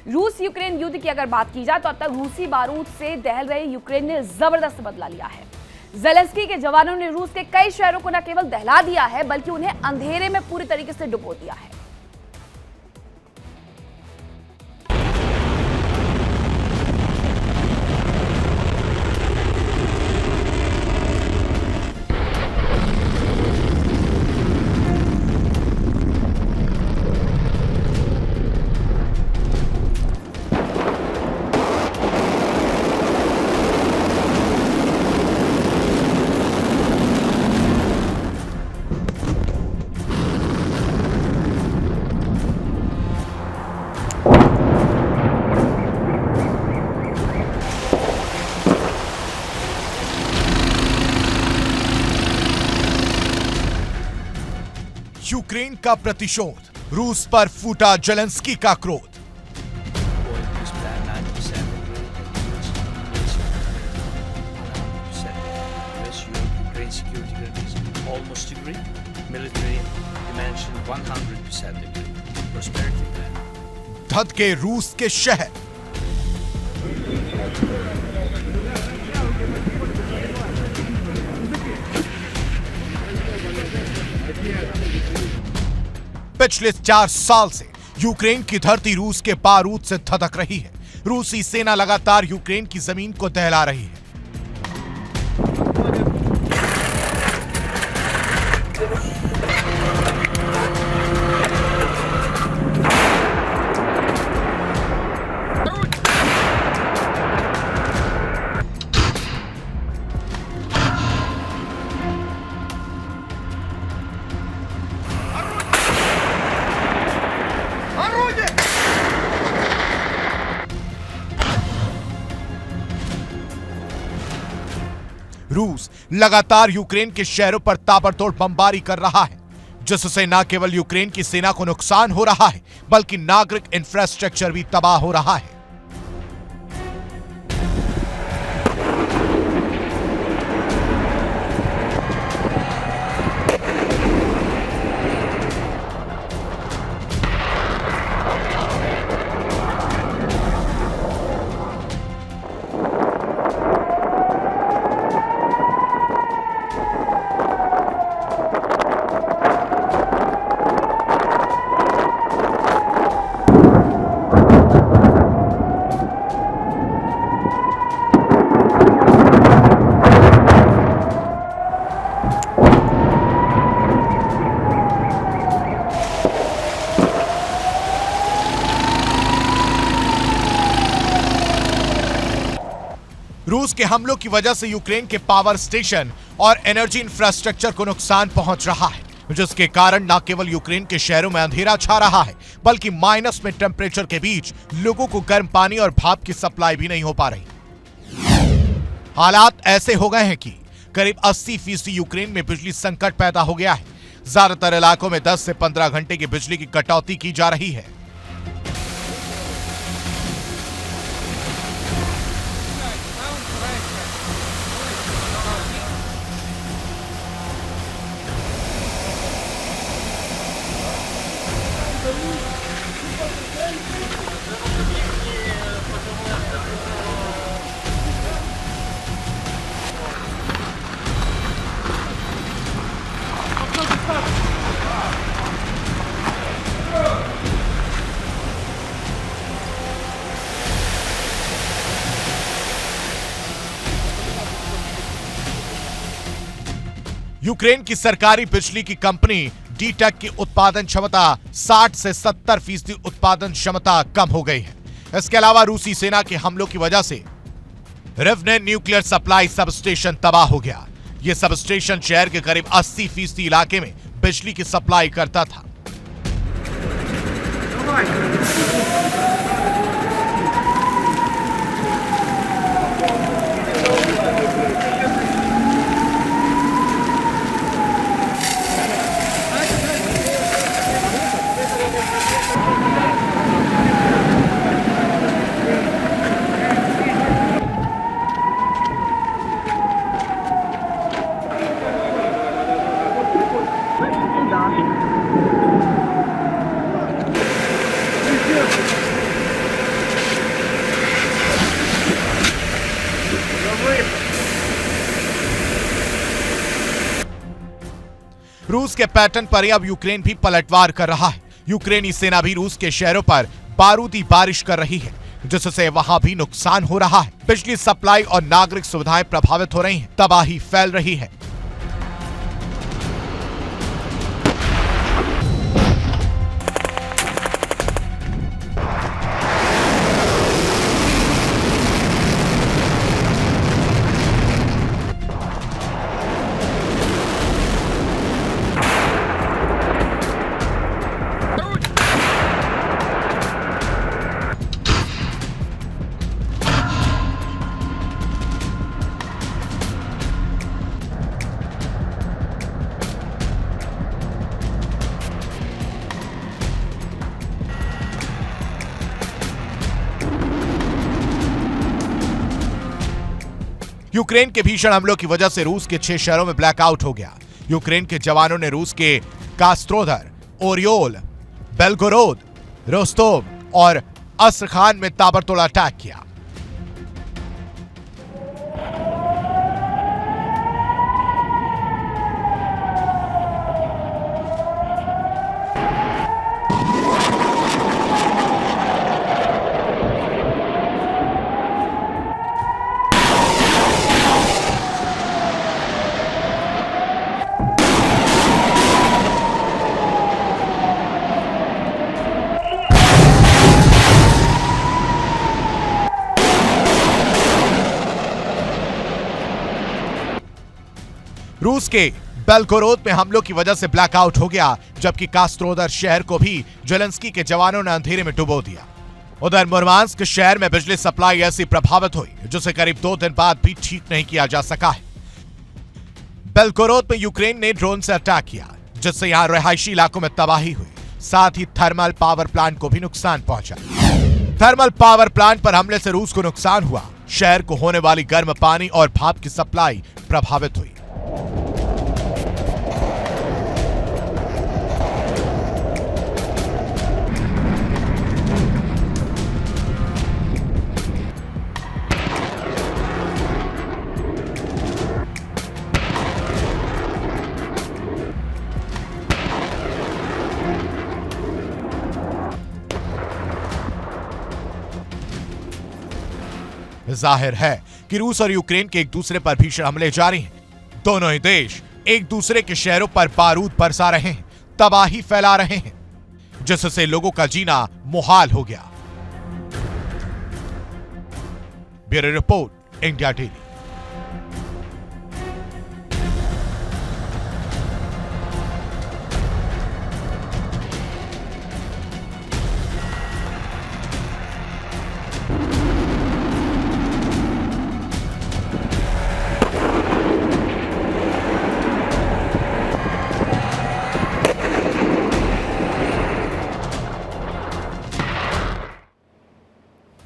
रूस यूक्रेन युद्ध की अगर बात की जाए तो अब तक रूसी बारूद से दहल रहे यूक्रेन ने जबरदस्त बदला लिया है। ज़ेलेंस्की के जवानों ने रूस के कई शहरों को न केवल दहला दिया है बल्कि उन्हें अंधेरे में पूरी तरीके से डुबो दिया है। यूक्रेन का प्रतिशोध, रूस पर फूटा जेलेंस्की का क्रोध। धधके रूस के शहर, पिछले 4 साल से यूक्रेन की धरती रूस के बारूद से धधक रही है। रूसी सेना लगातार यूक्रेन की जमीन को दहला रही है। रूस लगातार यूक्रेन के शहरों पर ताबड़तोड़ बमबारी कर रहा है, जिससे न केवल यूक्रेन की सेना को नुकसान हो रहा है बल्कि नागरिक इंफ्रास्ट्रक्चर भी तबाह हो रहा है। रूस के हमलों की वजह से यूक्रेन के पावर स्टेशन और एनर्जी इंफ्रास्ट्रक्चर को नुकसान पहुंच रहा है, जिसके कारण न केवल यूक्रेन के शहरों में अंधेरा छा रहा है बल्कि माइनस में टेम्परेचर के बीच लोगों को गर्म पानी और भाप की सप्लाई भी नहीं हो पा रही। हालात ऐसे हो गए हैं कि करीब 80% यूक्रेन में बिजली संकट पैदा हो गया है। ज्यादातर इलाकों में 10 से 15 घंटे की बिजली की कटौती की जा रही है। यूक्रेन की सरकारी बिजली की कंपनी डीटेक की उत्पादन क्षमता 60 से 70% उत्पादन क्षमता कम हो गई है। इसके अलावा रूसी सेना के हमलों की वजह से रिवने न्यूक्लियर सप्लाई सबस्टेशन तबाह हो गया। यह सबस्टेशन शहर के करीब 80% इलाके में बिजली की सप्लाई करता था। रूस के पैटर्न पर ही अब यूक्रेन भी पलटवार कर रहा है। यूक्रेनी सेना भी रूस के शहरों पर बारूदी बारिश कर रही है, जिससे वहां भी नुकसान हो रहा है। बिजली सप्लाई और नागरिक सुविधाएं प्रभावित हो रही हैं, तबाही फैल रही है। यूक्रेन के भीषण हमलों की वजह से रूस के 6 शहरों में ब्लैकआउट हो गया। यूक्रेन के जवानों ने रूस के कास्त्रोदर, ओरियोल, बेलगोरोद, रोस्तोव और अस्त्रखान में ताबड़तोड़ अटैक किया। रूस के बेलगोरोद में हमलों की वजह से ब्लैकआउट हो गया, जबकि कास्त्रोदर शहर को भी जेलेंस्की के जवानों ने अंधेरे में डुबो दिया। उधर मुर्मांस्क शहर में बिजली सप्लाई ऐसी प्रभावित हुई जिसे करीब 2 दिन बाद भी ठीक नहीं किया जा सका है। बेलगोरोद में यूक्रेन ने ड्रोन से अटैक किया, जिससे यहां रहायशी इलाकों में तबाही हुई। साथ ही थर्मल पावर प्लांट को भी नुकसान पहुंचा। थर्मल पावर प्लांट पर हमले से रूस को नुकसान हुआ। शहर को होने वाली गर्म पानी और भाप की सप्लाई प्रभावित हुई। जाहिर है कि रूस और यूक्रेन के एक दूसरे पर भीषण हमले जारी हैं। दोनों ही देश एक दूसरे के शहरों पर बारूद बरसा रहे हैं, तबाही फैला रहे हैं, जिससे लोगों का जीना मुहाल हो गया। Bureau report, India daily.